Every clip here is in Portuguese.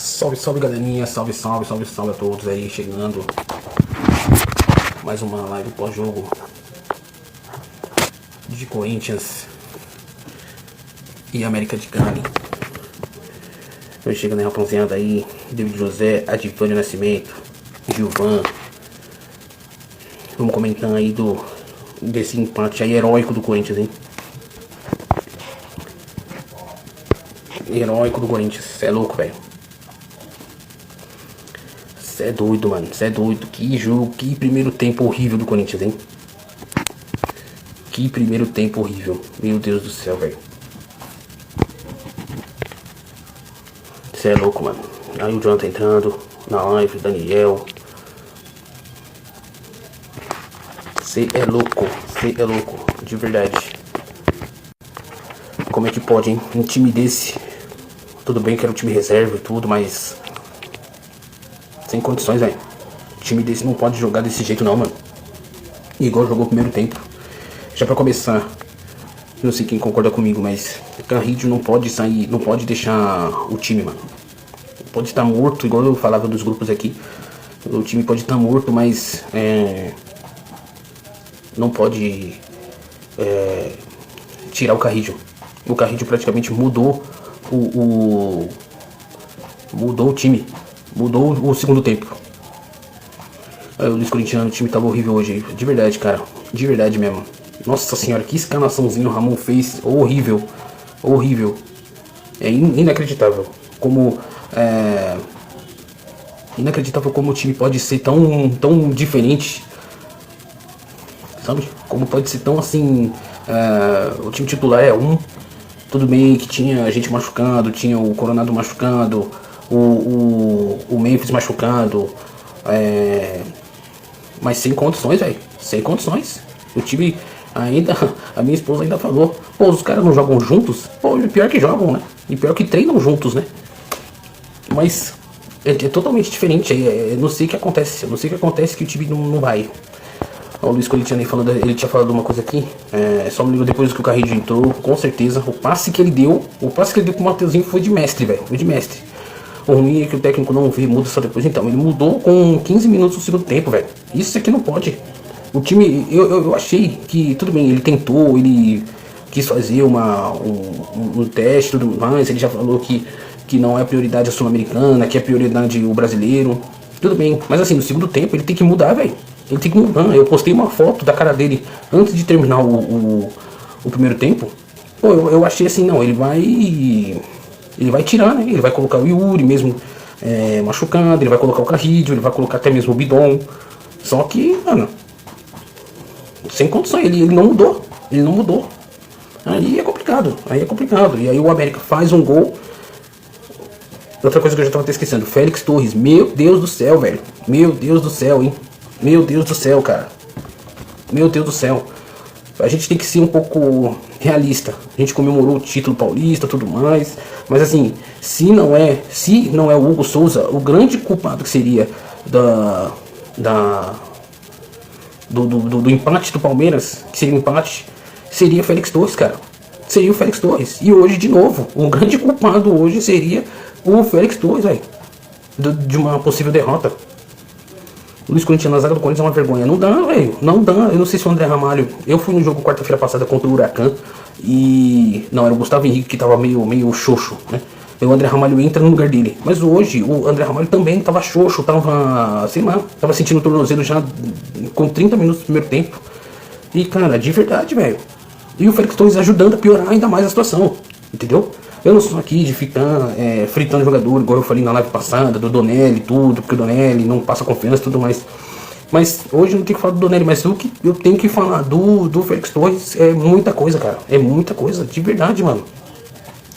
Salve, salve galerinha, salve, salve, salve, salve a todos aí, chegando mais uma live pós-jogo de Corinthians e América de Cali. Eu chego na rapaziada aí, David José, Adivânio Nascimento, Gilvan. Vamos comentando aí desse empate aí heróico do Corinthians, hein? Heróico do Corinthians, cê é louco, velho. Cê é doido, mano, cê é doido. Que jogo, que primeiro tempo horrível do Corinthians, hein? Que primeiro tempo horrível, meu Deus do céu, velho. Cê é louco, mano. Aí o Jonathan entrando na live, Daniel. Cê é louco, de verdade. Como é que pode, hein? Um time desse. Tudo bem que era um time reserva e tudo, mas sem condições, velho. Time desse não pode jogar desse jeito não, mano. Igual jogou o primeiro tempo. Já pra começar, não sei quem concorda comigo, mas o Carrillo não pode sair, não pode deixar o time, mano. Pode estar morto, igual eu falava dos grupos aqui. O time pode estar morto, mas não pode tirar o Carrillo. O Carrillo praticamente mudou o time. Mudou o segundo tempo. Aí o Luiz Corintiano, o time tava horrível hoje. De verdade, cara. De verdade mesmo. Nossa senhora, que escalaçãozinho o Ramon fez. Horrível. Horrível. É inacreditável. Inacreditável como o time pode ser tão diferente. Sabe? Como pode ser tão assim. O time titular é um. Tudo bem que tinha gente machucando, tinha o Coronado machucando, o Memphis machucando, mas sem condições, velho, sem condições. O time ainda, a minha esposa ainda falou, pô, os caras não jogam juntos? Pô, pior que jogam, né? E pior que treinam juntos, né? Mas é totalmente diferente, não sei o que acontece, que o time não vai. O Luiz Corintiano falando, ele tinha falado uma coisa aqui, só me ligou depois que o Carrillo entrou, com certeza. O passe que ele deu pro Mateuzinho foi de mestre, velho, foi de mestre. O ruim é que o técnico não vê, muda só depois. Então, ele mudou com 15 minutos do segundo tempo, velho. Isso aqui não pode. O time, eu achei que, tudo bem, ele tentou, ele quis fazer um teste e tudo mais. Ele já falou que não é prioridade a Sul-Americana, que é prioridade o brasileiro. Tudo bem, mas assim, no segundo tempo ele tem que mudar, velho. Ele tem que mudar. Eu postei uma foto da cara dele antes de terminar o primeiro tempo. Pô, eu achei assim, não, ele vai tirar, né? Ele vai colocar o Yuri mesmo machucado, ele vai colocar o Carrillo, ele vai colocar até mesmo o Bidon. Só que, mano, sem condição, ele não mudou. Ele não mudou. Aí é complicado. E aí o América faz um gol. Outra coisa que eu já tava até esquecendo, Félix Torres, meu Deus do céu, velho. Meu Deus do céu, hein. Meu Deus do céu, cara. Meu Deus do céu. A gente tem que ser um pouco realista. A gente comemorou o título paulista, tudo mais. Mas assim, se não é o Hugo Souza, o grande culpado que seria do empate do Palmeiras, que seria um empate, seria Félix Torres, cara. Seria o Félix Torres. E hoje, de novo, o grande culpado hoje seria o Félix Torres, velho. De uma possível derrota. O Luiz Corintiano na zaga do Corinthians é uma vergonha. Não dá, velho. Não dá. Eu não sei se o André Ramalho. Eu fui no jogo quarta-feira passada contra o Huracan. E. Não, era o Gustavo Henrique que tava meio xoxo, né? E o André Ramalho entra no lugar dele. Mas hoje o André Ramalho também tava xoxo. Tava. Sei lá. Tava sentindo o tornozelo já com 30 minutos do primeiro tempo. E, cara, de verdade, velho. E o Félix Torres ajudando a piorar ainda mais a situação. Entendeu? Eu não sou aqui de ficar fritando jogador, igual eu falei na live passada, do Donelli e tudo, porque o Donelli não passa confiança e tudo mais. Mas hoje eu não tenho que falar do Donelli, mas o que eu tenho que falar do Félix Torres é muita coisa, cara. É muita coisa, de verdade, mano.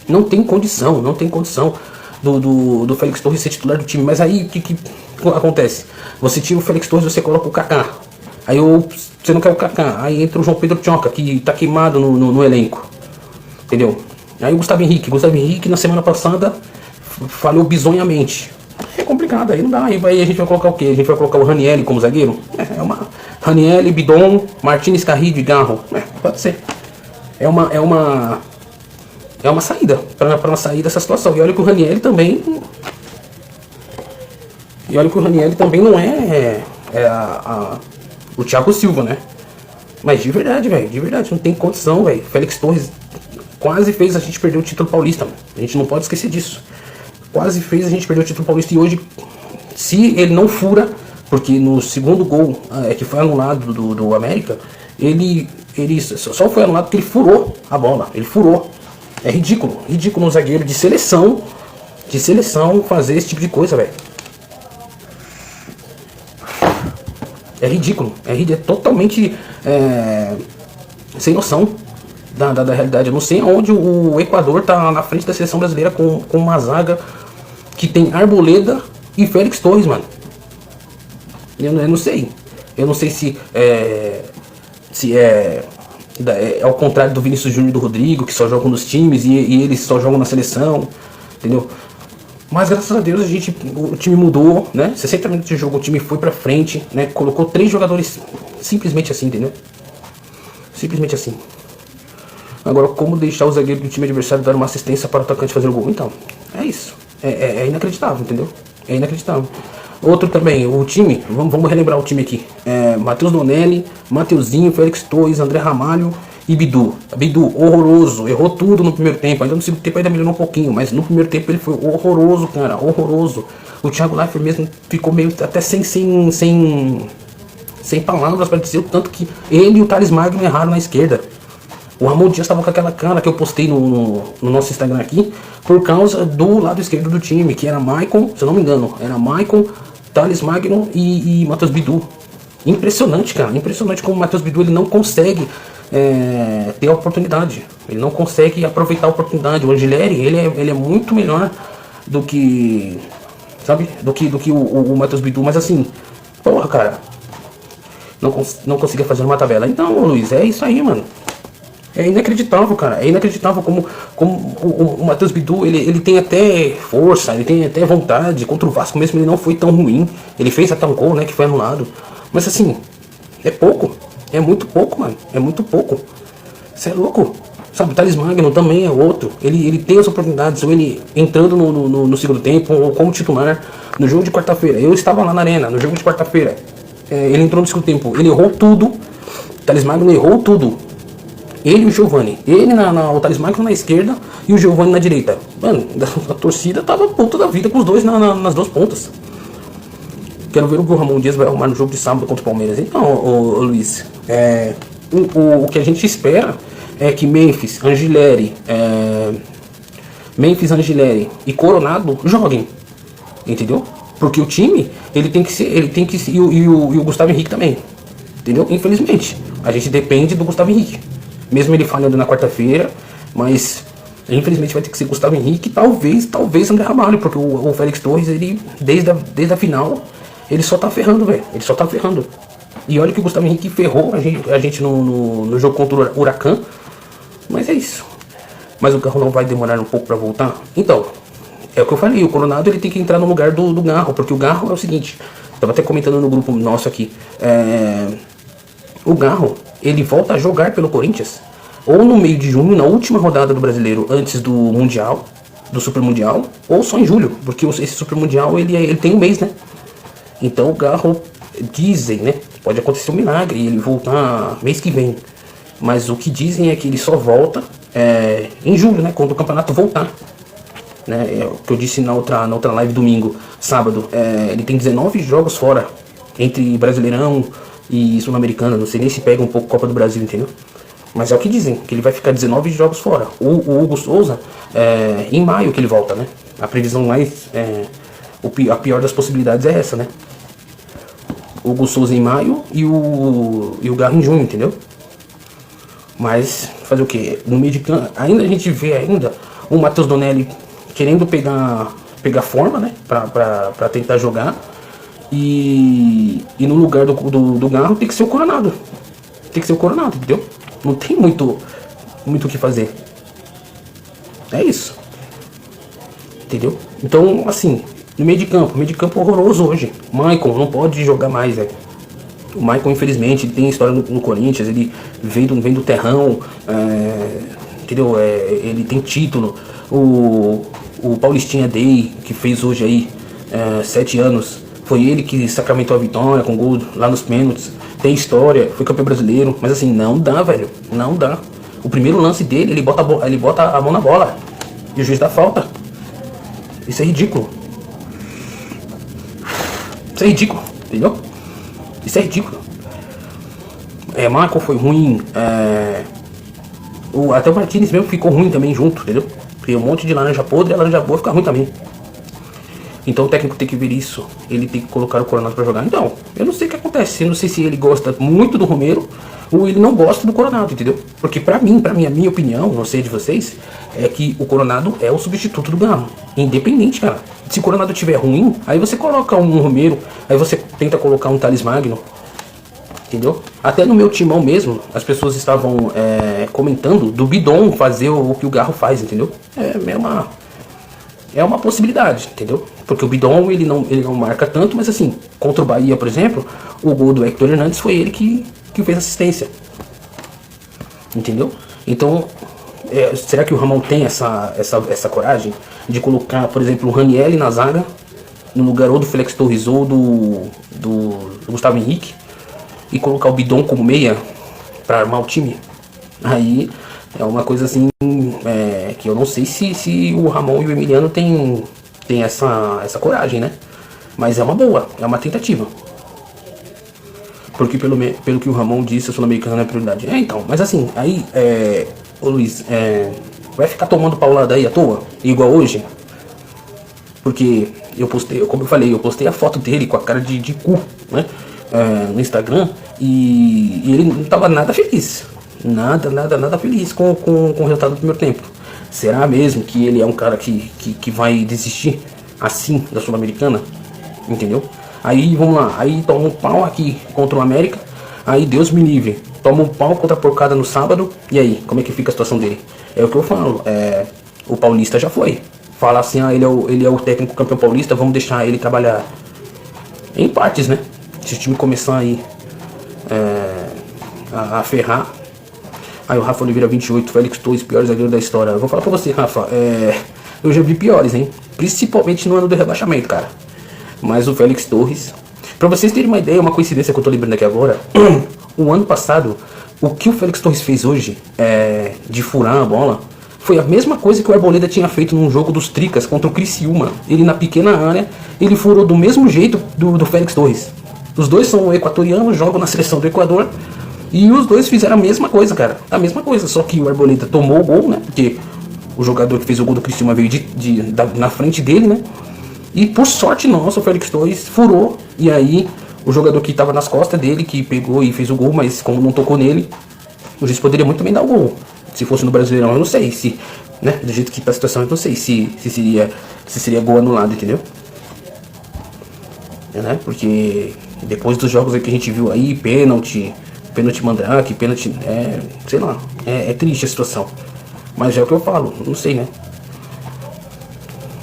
Não tem condição do Félix Torres ser titular do time. Mas aí o que acontece? Você tira o Félix Torres, você coloca o Kaká. Aí você não quer o Kaká, aí entra o João Pedro Tchoca, que tá queimado no elenco. Entendeu? Aí o Gustavo Henrique na semana passada falhou bizonhamente. É complicado, aí não dá. Aí a gente vai colocar o quê? A gente vai colocar o Ranieri como zagueiro? Ranieri, Bidon, Martins, Carrillo e Garro. Pode ser. É uma saída, para sair dessa situação. E olha que o Ranieri também E olha que o Ranieri também não o Thiago Silva, né? Mas de verdade, velho, de verdade, não tem condição, velho. Félix Torres quase fez a gente perder o título paulista, mano. A gente não pode esquecer disso. Quase fez a gente perder o título paulista e hoje, se ele não fura, porque no segundo gol que foi anulado do América, ele só foi anulado porque ele furou a bola, ele furou. É ridículo um zagueiro de seleção fazer esse tipo de coisa, velho. É ridículo, é totalmente sem noção da realidade. Eu não sei aonde o Equador tá na frente da seleção brasileira com uma zaga que tem Arboleda e Félix Torres, mano. Eu não sei. Eu não sei se é ao contrário do Vinícius Júnior e do Rodrigo, que só jogam nos times e eles só jogam na seleção, entendeu? Mas graças a Deus o time mudou, né? 60 minutos de jogo, o time foi pra frente, né? Colocou 3 jogadores simplesmente assim, entendeu? Simplesmente assim. Agora, como deixar o zagueiro do time adversário dar uma assistência para o atacante fazer o gol? Então, é isso. É inacreditável, entendeu? É inacreditável. Outro também, o time, vamos relembrar o time aqui. Matheus Donelli, Mateuzinho, Félix Torres, André Ramalho e Bidu. Bidu, horroroso, errou tudo no primeiro tempo. Ainda no segundo tempo ainda melhorou um pouquinho, mas no primeiro tempo ele foi horroroso, cara, horroroso. O Thiago Leifert mesmo ficou meio até sem palavras para dizer o tanto que ele e o Thales Magno erraram na esquerda. O Ramon Dias estava com aquela cara que eu postei no nosso Instagram aqui, por causa do lado esquerdo do time, que era Maicon, se eu não me engano, era Maicon, Thales Magno e Matheus Bidu. Impressionante, cara, impressionante como o Matheus Bidu ele não consegue ter a oportunidade, ele não consegue aproveitar a oportunidade. O Angileri, ele é muito melhor do que, sabe, do que o Matheus Bidu, mas assim, porra, cara, não conseguia fazer uma tabela. Então, Luiz, é isso aí, mano. É inacreditável, cara. É inacreditável como o Matheus Bidu, ele tem até força, ele tem até vontade. Contra o Vasco mesmo ele não foi tão ruim. Ele fez até um gol, né, que foi anulado. Mas assim, é pouco. É muito pouco, mano. É muito pouco. Você é louco. Sabe, o Thales Magno também é outro. Ele tem as oportunidades. Ou ele entrando no segundo tempo, ou como titular. No jogo de quarta-feira. Eu estava lá na arena, no jogo de quarta-feira. Ele entrou no segundo tempo. Ele errou tudo. O Thales Magno errou tudo. Ele e o Giovani. O Thales Magno na esquerda e o Giovani na direita. Mano, a torcida tava puta da vida com os dois nas duas pontas. Quero ver o que o Ramon Dias vai arrumar no jogo de sábado contra o Palmeiras. Então, Luiz, o que a gente espera é que Memphis, Angileri e Coronado joguem. Entendeu? Porque o time, ele tem que ser. E o Gustavo Henrique também. Entendeu? Infelizmente. A gente depende do Gustavo Henrique. Mesmo ele falhando na quarta-feira, mas infelizmente vai ter que ser Gustavo Henrique e talvez André Ramalho, porque o Félix Torres, ele desde a final, ele só tá ferrando, velho. Ele só tá ferrando. E olha que o Gustavo Henrique ferrou a gente no jogo contra o Huracan, mas é isso. Mas o carro não vai demorar um pouco pra voltar? Então, é o que eu falei, o Coronado ele tem que entrar no lugar do Garro, porque o Garro é o seguinte, tava até comentando no grupo nosso aqui, o Garro, ele volta a jogar pelo Corinthians ou no meio de junho, na última rodada do Brasileiro, antes do Mundial, do Super Mundial, ou só em julho, porque esse Super Mundial ele tem um mês, né? Então o Garro, dizem, né? Pode acontecer um milagre e ele voltar mês que vem, mas o que dizem é que ele só volta em julho, né? Quando o campeonato voltar, né? É o que eu disse na outra live sábado, ele tem 19 jogos fora, entre Brasileirão e Sul-Americana, não sei nem se pega um pouco Copa do Brasil, entendeu? Mas é o que dizem, que ele vai ficar 19 jogos fora. O Hugo Souza, em maio que ele volta, né? A previsão mais, a pior das possibilidades é essa, né? O Hugo Souza em maio e o Garro em junho, entendeu? Mas, fazer o que? No meio de campo, ainda a gente vê o Matheus Donelli querendo pegar forma, né? Pra tentar jogar. E no lugar do Garro tem que ser o Coronado. Tem que ser o Coronado, entendeu? Não tem muito o que fazer. É isso. Entendeu? Então, assim, no meio de campo horroroso hoje. Maicon não pode jogar mais, velho. O Maicon, infelizmente, ele tem história no Corinthians, ele vem do terrão, entendeu? Ele tem título. O Paulistinha Day, que fez hoje aí 7 anos, Foi ele que sacramentou a vitória com gol lá nos pênaltis. Tem história, foi campeão brasileiro. Mas assim, não dá, velho. Não dá. O primeiro lance dele, ele bota a mão na bola. E o juiz dá falta. Isso é ridículo. Isso é ridículo, entendeu? Isso é ridículo. Michael foi ruim. Até o Martinez mesmo ficou ruim também junto, entendeu? Porque um monte de laranja podre e a laranja boa fica ruim também. Então o técnico tem que ver isso. Ele tem que colocar o Coronado pra jogar. Então, eu não sei o que acontece. Eu não sei se ele gosta muito do Romero ou ele não gosta do Coronado, entendeu? Porque pra mim, a minha opinião, não sei de vocês, é que o Coronado é o substituto do Galo. Independente, cara. Se o Coronado tiver ruim, aí você coloca um Romero, aí você tenta colocar um Thales Magno. Entendeu? Até no meu timão mesmo, as pessoas estavam comentando do Bidon fazer o que o Garro faz, entendeu? É uma possibilidade, entendeu? Porque o Bidon, ele não marca tanto, mas assim, contra o Bahia, por exemplo, o gol do Hector Hernandes foi ele que fez assistência. Entendeu? Então, será que o Ramon tem essa coragem de colocar, por exemplo, o Ranieri na zaga, no lugar ou do Félix Torres ou do Gustavo Henrique, e colocar o Bidon como meia para armar o time? Aí é uma coisa assim que eu não sei se o Ramon e o Emiliano tem essa coragem, né? Mas é uma boa, é uma tentativa. Porque pelo que o Ramon disse, a Sul-Americana é prioridade. Então, mas assim, aí, ô Luiz, vai ficar tomando paulada aí à toa, igual hoje? Porque eu postei, como eu falei, eu postei a foto dele com a cara de cu, né? No Instagram, e ele não tava nada feliz. Nada feliz com o resultado do primeiro tempo. Será mesmo que ele é um cara que vai desistir assim da Sul-Americana? Entendeu? Aí vamos lá, aí toma um pau aqui contra o América, aí Deus me livre, toma um pau contra a porcada no sábado, e aí, como é que fica a situação dele? É o que eu falo, o Paulista já foi. Fala assim, ele é o técnico campeão paulista, vamos deixar ele trabalhar em partes, né? Se o time começar aí a ferrar. Aí o Rafa Oliveira 28, Félix Torres, pior zagueiro da história. Eu vou falar pra você, Rafa, eu já vi piores, hein? Principalmente no ano do rebaixamento, cara. Mas o Félix Torres, pra vocês terem uma ideia, uma coincidência que eu tô lembrando aqui agora, o ano passado, o que o Félix Torres fez hoje, de furar a bola, foi a mesma coisa que o Arboleda tinha feito num jogo dos Tricas contra o Criciúma. Ele na pequena área, ele furou do mesmo jeito do Félix Torres. Os dois são equatorianos, jogam na seleção do Equador, e os dois fizeram a mesma coisa, cara. A mesma coisa, só que o Arboleda tomou o gol, né? Porque o jogador que fez o gol do Criciúma veio na frente dele, né? E por sorte nossa, o Félix Torres furou. E aí o jogador que estava nas costas dele, que pegou e fez o gol, mas como não tocou nele, o juiz poderia muito bem dar o gol. Se fosse no Brasileirão, eu não sei se, né, do jeito que tá a situação, eu não sei se seria gol anulado, entendeu? Né? Porque depois dos jogos aí que a gente viu aí, pênalti Mandrake, pênalti, sei lá, é triste a situação. Mas é o que eu falo, não sei, né?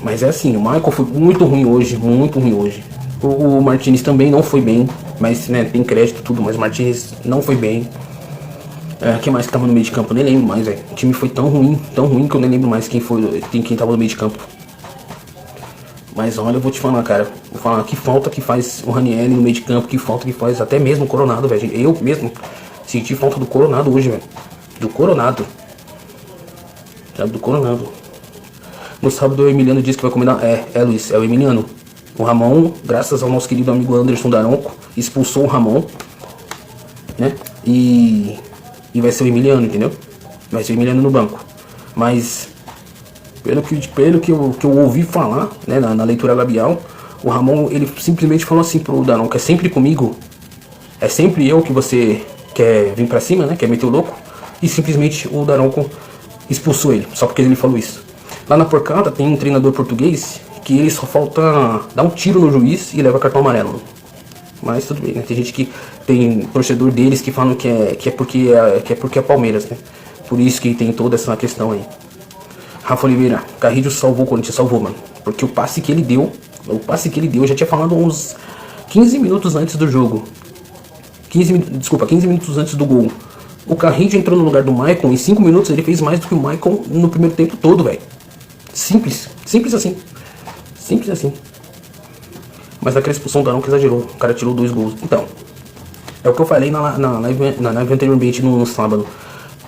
Mas é assim, o Michael foi muito ruim hoje, muito ruim hoje. O Martinez também não foi bem, mas né, tem crédito e tudo, mas o Martinez não foi bem. Quem mais que tava no meio de campo? Eu nem lembro mais, velho. O time foi tão ruim que eu nem lembro mais quem tava no meio de campo. Mas olha, eu vou te falar, cara. Vou falar que falta que faz o Ranieri no meio de campo, que falta que faz até mesmo o Coronado, velho. Eu mesmo senti falta do Coronado hoje, velho. Do Coronado. Sabe, do Coronado. No sábado o Emiliano disse que vai combinar. Luiz, é o Emiliano. O Ramon, graças ao nosso querido amigo Anderson Daronco, expulsou o Ramon, né? E vai ser o Emiliano, entendeu? Vai ser o Emiliano no banco. Mas pelo que eu ouvi falar, né, na leitura labial, o Ramon, ele simplesmente falou assim pro Daronco: é sempre comigo, é sempre eu que você quer vir pra cima, né? Quer meter o louco. E simplesmente o Daronco expulsou ele, só porque ele falou isso. Lá na porcada tem um treinador português que ele só falta dar um tiro no juiz e leva cartão amarelo. Mas tudo bem, né? Tem gente tem torcedor deles que falam que é porque é Palmeiras, né? Por isso que tem toda essa questão aí. Rafa Oliveira, Carrillo salvou o Corinthians, salvou, mano. Porque o passe que ele deu, eu já tinha falado uns 15 minutos antes do jogo. 15 minutos antes do gol. O Carrillo entrou no lugar do Maicon, em 5 minutos ele fez mais do que o Maicon no primeiro tempo todo, velho. Simples assim. Simples assim. Mas naquela expulsão do Arão que exagerou. O cara tirou 2 gols. Então, é o que eu falei na live anteriormente no sábado.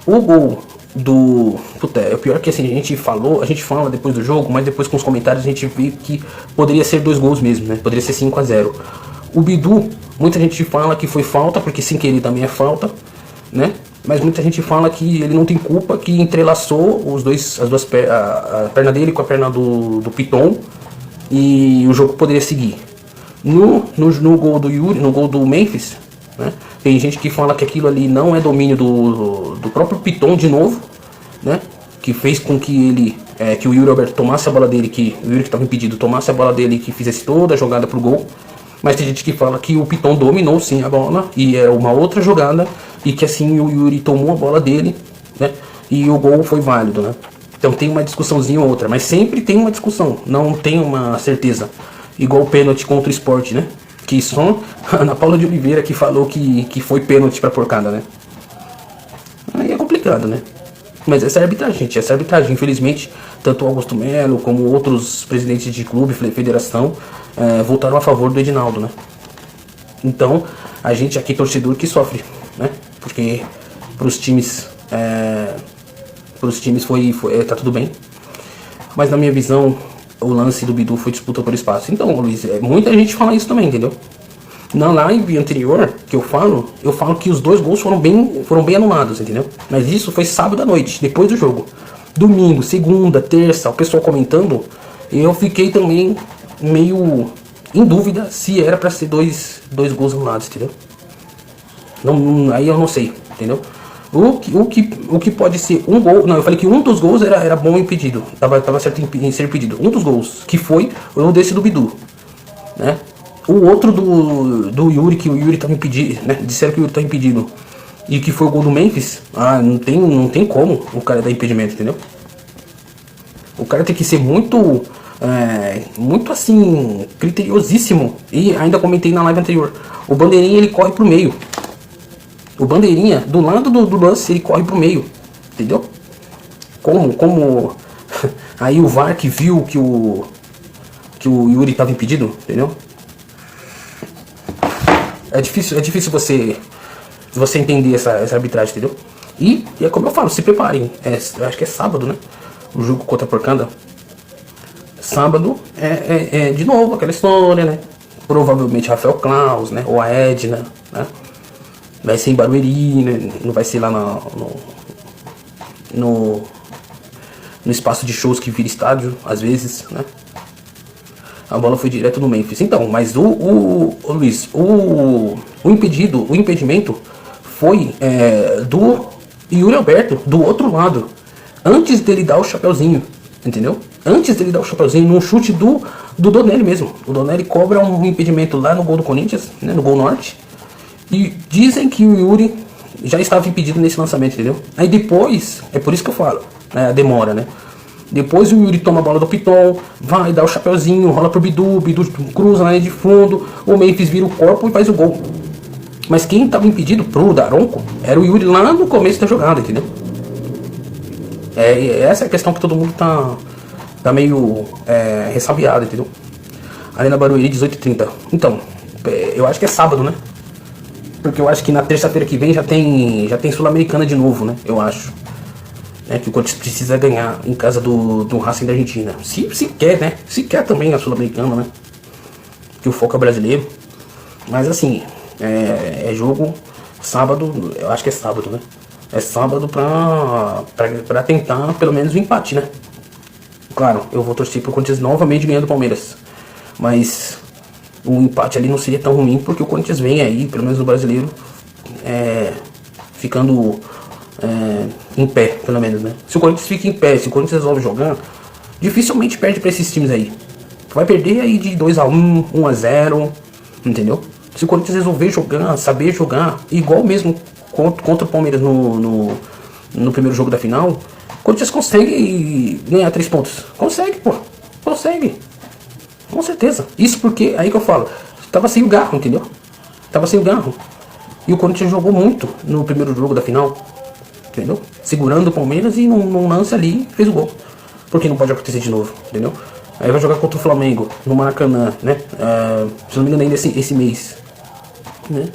O gol do... Puta, é o pior que assim, a gente fala depois do jogo, mas depois com os comentários a gente vê que poderia ser 2 gols mesmo, né? Poderia ser 5-0. O Bidu, muita gente fala que foi falta, porque sem querer também é falta, né? Mas muita gente fala que ele não tem culpa, que entrelaçou a perna dele com a perna do Piton e o jogo poderia seguir. No gol do Yuri, no gol do Memphis, né? Tem gente que fala que aquilo ali não é domínio do próprio Piton de novo, né? Que fez com que que o Yuri Alberto tomasse a bola dele, que o Yuri que estava impedido tomasse a bola dele, que fizesse toda a jogada pro gol. Mas tem gente que fala que o Piton dominou sim a bola e era uma outra jogada e que assim o Yuri tomou a bola dele, né? E o gol foi válido, né? Então tem uma discussãozinha ou outra, mas sempre tem uma discussão, não tem uma certeza. Igual o pênalti contra o Sport, né? Que só a Ana Paula de Oliveira que falou que foi pênalti pra porcada, né? Aí é complicado, né? Mas essa é a arbitragem, gente. Essa é a arbitragem. Infelizmente, tanto o Augusto Melo como outros presidentes de clube, federação, votaram a favor do Edinaldo, né? Então, a gente aqui, torcedor, que sofre, né? Porque pros times tá tudo bem. Mas na minha visão, o lance do Bidu foi disputa por espaço. Então, Luiz, muita gente fala isso também, entendeu? Na live anterior que eu falo que os 2 gols foram bem anulados, entendeu? Mas isso foi sábado à noite, depois do jogo. Domingo, segunda, terça, o pessoal comentando, eu fiquei também meio em dúvida se era pra ser dois gols anulados, entendeu? Aí eu não sei, entendeu? O que pode ser um gol... Não, eu falei que um dos gols era bom impedido. Tava certo em ser impedido. Um dos gols, que foi o desse do Bidu, né? O outro do Yuri, que o Yuri tava impedido, né? Disseram que o Yuri tava impedido. E que foi o gol do Memphis. Não tem como o cara dar impedimento, entendeu? O cara tem que ser muito assim, criteriosíssimo. E ainda comentei na live anterior. O bandeirinha, ele corre pro meio. O bandeirinha, do lado do lance, ele corre pro meio. Entendeu? Como aí o VAR que viu que o Yuri tava impedido, entendeu? É difícil você entender essa arbitragem, entendeu? E é como eu falo, se preparem. Eu acho que é sábado, né? O jogo contra a Porcanda. Sábado de novo aquela história, né? Provavelmente Rafael Claus, né? Ou a Edna, né? Vai ser em Barueri, né? Não vai ser lá no espaço de shows que vira estádio, às vezes, né? A bola foi direto no Memphis. Então, mas Luiz, o impedimento foi do Yuri Alberto, do outro lado, antes dele dar o chapeuzinho, entendeu? Antes dele dar o chapeuzinho, num chute do Donelli mesmo. O Donelli cobra um impedimento lá no gol do Corinthians, né, no gol norte, e dizem que o Yuri já estava impedido nesse lançamento, entendeu? Aí depois, é por isso que eu falo, a demora, né? Depois o Yuri toma a bola do Piton, vai dar o chapeuzinho, rola pro Bidu, Bidu cruza na linha de fundo, o Memphis vira o corpo e faz o gol. Mas quem estava impedido pro Daronco era o Yuri lá no começo da jogada, entendeu? Essa é a questão que todo mundo tá meio ressabiado, entendeu? Arena Barueri, 18h30. Então, eu acho que é sábado, né? Porque eu acho que na terça-feira que vem já tem Sul-Americana de novo, né? Eu acho. Que o Corinthians precisa ganhar em casa do Racing da Argentina. Se quer, né? Se quer também a Sul-Americana, né? Que o foco é brasileiro. Mas assim, é jogo sábado, eu acho que é sábado, né? É sábado pra tentar pelo menos o empate, né? Claro, eu vou torcer pro Corinthians novamente ganhando o Palmeiras. Mas o empate ali não seria tão ruim, porque o Corinthians vem aí, pelo menos no brasileiro, ficando em pé, pelo menos, né? Se o Corinthians fica em pé, se o Corinthians resolve jogar, dificilmente perde pra esses times aí. Vai perder aí de 2-1, 1-0, entendeu? Se o Corinthians resolver jogar, saber jogar, igual mesmo contra o Palmeiras no primeiro jogo da final, o Corinthians consegue ganhar 3 pontos. Consegue, pô. Consegue. Com certeza. Isso porque, aí que eu falo, tava sem o Garro, entendeu? Tava sem o Garro. E o Corinthians jogou muito no primeiro jogo da final, entendeu? Segurando o Palmeiras e num lance ali fez o gol. Porque não pode acontecer de novo, entendeu? Aí vai jogar contra o Flamengo, no Maracanã, né? Se não me engano ainda esse mês, né?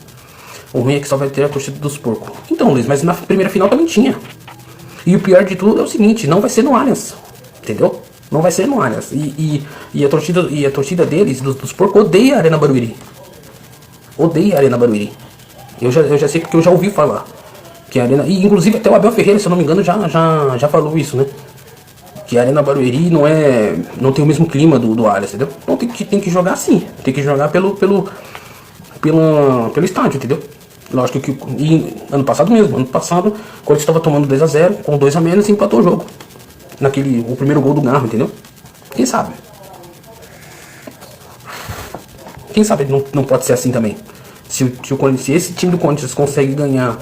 O ruim é que só vai ter a torcida dos porcos. Então, Luiz, mas na primeira final também tinha. E o pior de tudo é o seguinte, não vai ser no Allianz, entendeu? Não vai ser no Allianz. E a torcida deles, dos porcos, odeia a Arena Barueri. Odeia a Arena Barueri. Eu já sei porque eu já ouvi falar. Que a Arena... E inclusive até o Abel Ferreira, se eu não me engano, já falou isso, né? Que a Arena Barueri não tem o mesmo clima do Allianz, entendeu? Então tem que jogar assim. Tem que jogar pelo estádio, entendeu? Lógico que ano passado mesmo. Ano passado, quando a gente estava tomando 2 a 0, com 2 a menos, empatou o jogo. O primeiro gol do Garro, entendeu? Quem sabe? Quem sabe não pode ser assim também. Se esse time do Corinthians consegue ganhar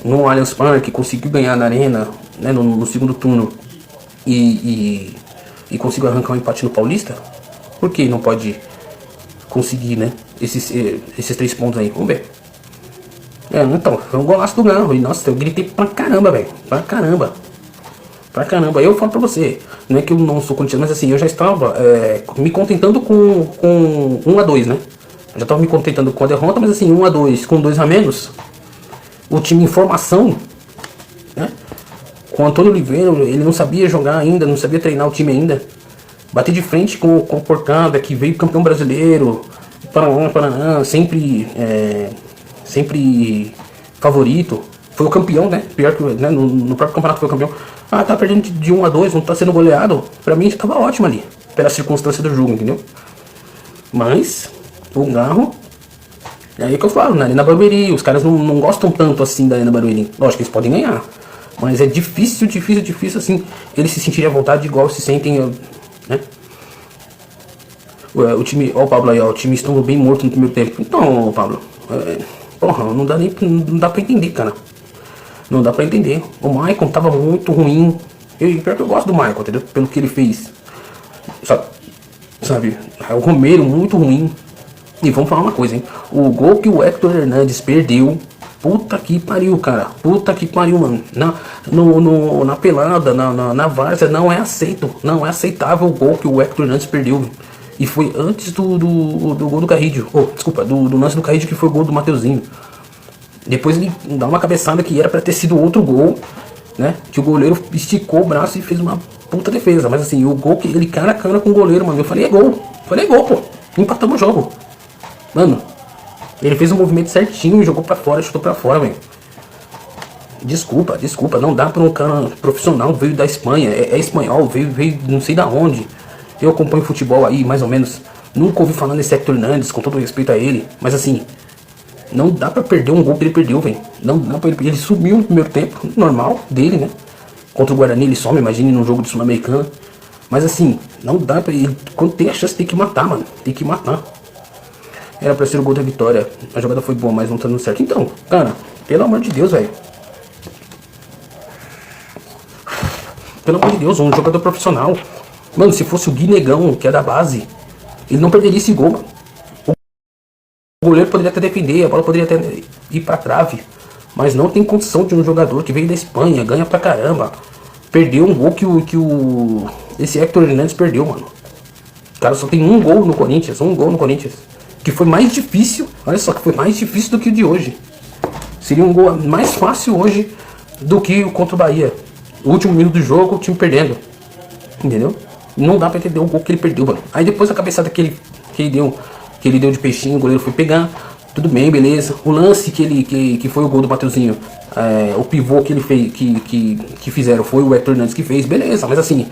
no Allianz Parque, conseguiu ganhar na Arena, né, no segundo turno, e conseguiu arrancar um empate no Paulista, por que não pode conseguir, né, esses 3 pontos aí? Vamos ver. Então, foi um golaço do Garro. E nossa, eu gritei pra caramba, velho. Pra caramba. Eu falo pra você, não é que eu não sou corintiano, mas assim, eu já estava me contentando com 1 a 2, né? Eu já estava me contentando com a derrota, mas assim, 1 a 2, com 2 a menos, o time em formação, né? Com o Antônio Oliveira, ele não sabia jogar ainda, não sabia treinar o time ainda. Bater de frente com o Porcada, que veio campeão brasileiro, Paraná, sempre favorito. Foi o campeão, né? Pior que, né? No próprio campeonato foi o campeão. Tá perdendo de 1 a 2, não tá sendo goleado. Pra mim já tava ótimo ali, pela circunstância do jogo, entendeu? Mas o Garro, é aí que eu falo, na Arena Barueri, os caras não gostam tanto assim da Arena Barueri. Lógico que eles podem ganhar, mas é difícil assim, eles se sentirem à vontade igual se sentem, né? O time, ó o Pablo aí, ó, o time estava bem morto no primeiro tempo. Então, Pablo, porra, não dá pra entender, cara. Não dá pra entender. O Maicon tava muito ruim. Pior que eu gosto do Maicon, entendeu? Pelo que ele fez. Sabe? O Romero muito ruim. E vamos falar uma coisa, hein? O gol que o Hector Hernandes perdeu. Puta que pariu, cara. Puta que pariu, mano. Na pelada, na várzea, não é aceito. Não é aceitável o gol que o Hector Hernandes perdeu. E foi antes do gol do Carrillo. Desculpa, do lance do Carrillo, que foi o gol do Mateuzinho. Depois ele dá uma cabeçada que era pra ter sido outro gol, né? Que o goleiro esticou o braço e fez uma puta defesa. Mas assim, o gol que ele cara a cara com o goleiro, mano. Eu falei, é gol. Pô. Empatamos o jogo. Mano, ele fez o movimento certinho e jogou pra fora, chutou pra fora, velho. Desculpa. Não dá pra um cara profissional, veio da Espanha, é espanhol, veio não sei da onde. Eu acompanho futebol aí, mais ou menos. Nunca ouvi falar nesse Hector Hernandes, com todo respeito a ele. Mas assim, não dá pra perder um gol que ele perdeu, velho. Não dá pra ele sumiu no primeiro tempo, normal dele, né? Contra o Guarani ele some, imagine num jogo de Sul-Americana. Mas assim, não dá pra ele. Quando tem a chance, tem que matar, mano. Tem que matar. Era pra ser o gol da vitória. A jogada foi boa, mas não tá dando certo. Então, cara, pelo amor de Deus, velho. Pelo amor de Deus, um jogador profissional. Mano, se fosse o Gui Negão, que é da base, ele não perderia esse gol, mano. O goleiro poderia até defender, a bola poderia até ir pra trave. Mas não tem condição de um jogador que veio da Espanha, ganha pra caramba, perdeu um gol esse Hector Hernandes perdeu, mano. O cara só tem um gol no Corinthians, que foi mais difícil, olha só, que foi mais difícil do que o de hoje. Seria um gol mais fácil hoje do que o contra o Bahia. O último minuto do jogo, o time perdendo. Entendeu? Não dá pra entender o gol que ele perdeu, mano. Aí depois a cabeçada que ele deu de peixinho, o goleiro foi pegar. Tudo bem, beleza. O lance que foi o gol do Mateuzinho, o pivô que ele fez, que fizeram, foi o Hector Hernandes que fez, beleza. Mas assim,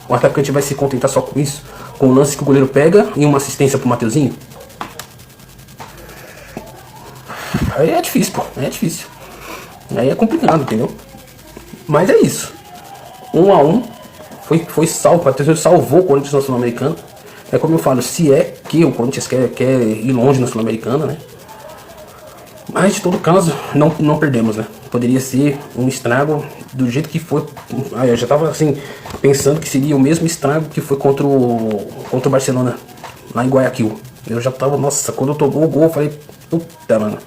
o atacante vai se contentar só com isso? Com o lance que o goleiro pega e uma assistência pro Mateuzinho? Aí é difícil, pô. Aí é difícil. Aí é complicado, entendeu? Mas é isso. 1-1. Foi salvo. O Mateuzinho salvou o Corinthians na Sul-Americana. É como eu falo, se é que o Corinthians quer ir longe na Sul-Americana, né? Mas de todo caso, não perdemos, né? Poderia ser um estrago do jeito que foi. Eu já tava assim, pensando que seria o mesmo estrago que foi contra o Barcelona, lá em Guayaquil. Eu já tava, nossa, quando eu tomou o gol, eu falei, puta, mano,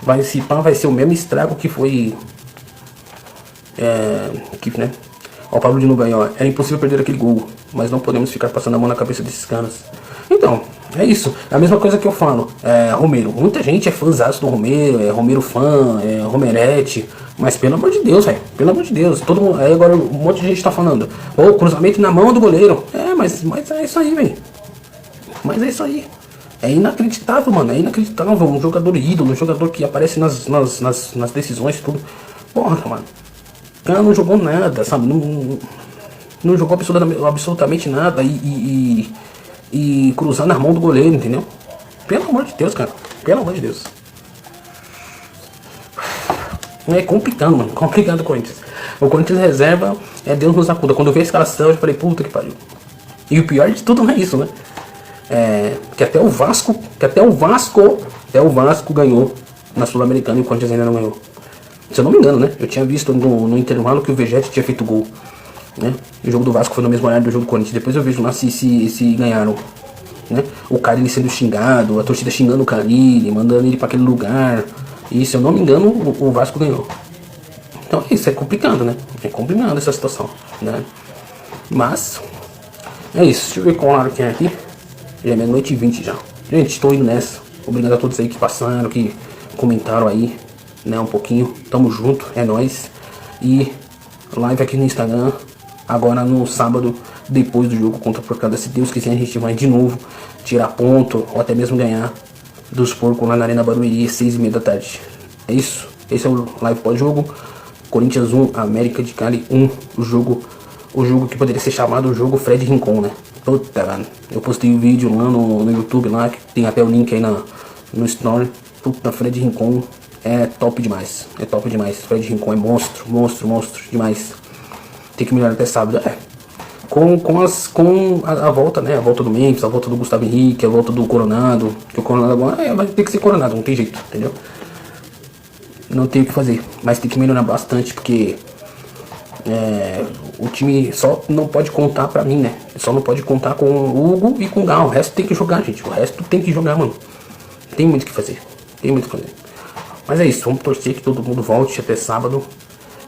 vai ser o mesmo estrago que foi. Né? Ó, o Pablo de novo aí, ó. Era impossível perder aquele gol. mas não podemos ficar passando a mão na cabeça desses caras. Então, é isso. É a mesma coisa que eu falo. Romero. Muita gente é fãzaço do Romero, é Romero fã, é Romerete. Mas pelo amor de Deus, velho. Pelo amor de Deus. Todo mundo, aí agora um monte de gente tá falando. Cruzamento na mão do goleiro. Mas é isso aí, velho. Mas é isso aí. É inacreditável, mano. É inacreditável. Um jogador ídolo, um jogador que aparece nas decisões e tudo. Porra, mano. O cara não jogou nada, sabe? Não jogou absolutamente nada e cruzar na mão do goleiro, entendeu? Pelo amor de Deus, cara. Pelo amor de Deus. É complicado, mano. Complicado o Corinthians. O Corinthians reserva Deus nos acuda. Quando eu vi a escalação, eu falei, puta que pariu. E o pior de tudo não é isso, né? Que até o Vasco ganhou na Sul-Americana e o Corinthians ainda não ganhou. Se eu não me engano, né? Eu tinha visto no intervalo que o Vegete tinha feito gol, né? E o jogo do Vasco foi no mesmo horário do jogo do Corinthians. Depois eu vejo lá se ganharam, né? O Carille sendo xingado, a torcida xingando o Carille, mandando ele para aquele lugar. E se eu não me engano, o Vasco ganhou. Então isso é complicado, né? É complicado essa situação, né? Mas é isso. Deixa eu ver qual hora que é aqui. Já é meia-noite e 20 já. Gente, estou indo nessa. Obrigado a todos aí que passaram, que comentaram aí, né, um pouquinho. Tamo junto, é nóis. E live aqui no Instagram, agora no sábado, depois do jogo contra a Porcada. Se Deus quiser, a gente vai de novo tirar ponto, ou até mesmo ganhar dos porcos lá na Arena Barueri, 6h30 da tarde. É isso. Esse é o live pós-jogo. Corinthians 1, América de Cali 1. O jogo que poderia ser chamado o jogo Fred Rincon, né? Puta, mano. Eu postei um vídeo lá no YouTube, lá, que tem até o link aí no story. Puta, Fred Rincon é top demais. É top demais. Fred Rincon é monstro demais. Tem que melhorar até sábado. Com a volta, né? A volta do Memphis, a volta do Gustavo Henrique, a volta do Coronado. Que o Coronado agora vai ter que ser Coronado, não tem jeito, entendeu? Não tem o que fazer. Mas tem que melhorar bastante, porque o time só não pode contar pra mim, né? Só não pode contar com o Hugo e com o Gal. O resto tem que jogar, gente. O resto tem que jogar, mano. Tem muito o que fazer. Mas é isso. Vamos torcer que todo mundo volte até sábado.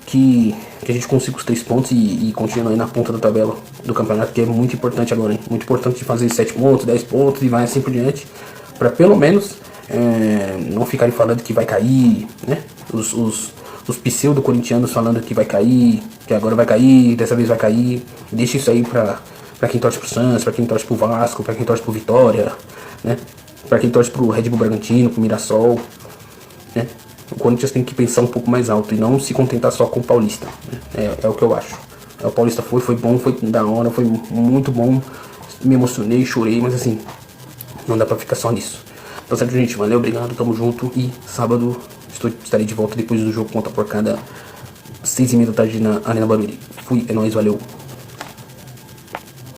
Que a gente consiga os 3 pontos e continue aí na ponta da tabela do campeonato, que é muito importante agora, hein? Muito importante de fazer 7 pontos, 10 pontos e vai assim por diante. Pra pelo menos não ficarem falando que vai cair, né? Os pseudo-corintianos falando que vai cair, que agora vai cair, dessa vez vai cair. Deixa isso aí pra quem torce pro Santos, pra quem torce pro Vasco, pra quem torce pro Vitória, né? Pra quem torce pro Red Bull Bragantino, pro Mirassol, né? O Corinthians tem que pensar um pouco mais alto e não se contentar só com o Paulista, né? É o que eu acho. O Paulista foi bom, foi da hora, foi muito bom. Me emocionei, chorei, mas assim, não dá pra ficar só nisso. Então certo, gente, valeu, obrigado, tamo junto. E sábado estarei de volta depois do jogo contra a Porcada, 6h30 da tarde na Arena Barueri. Fui, é nóis, valeu.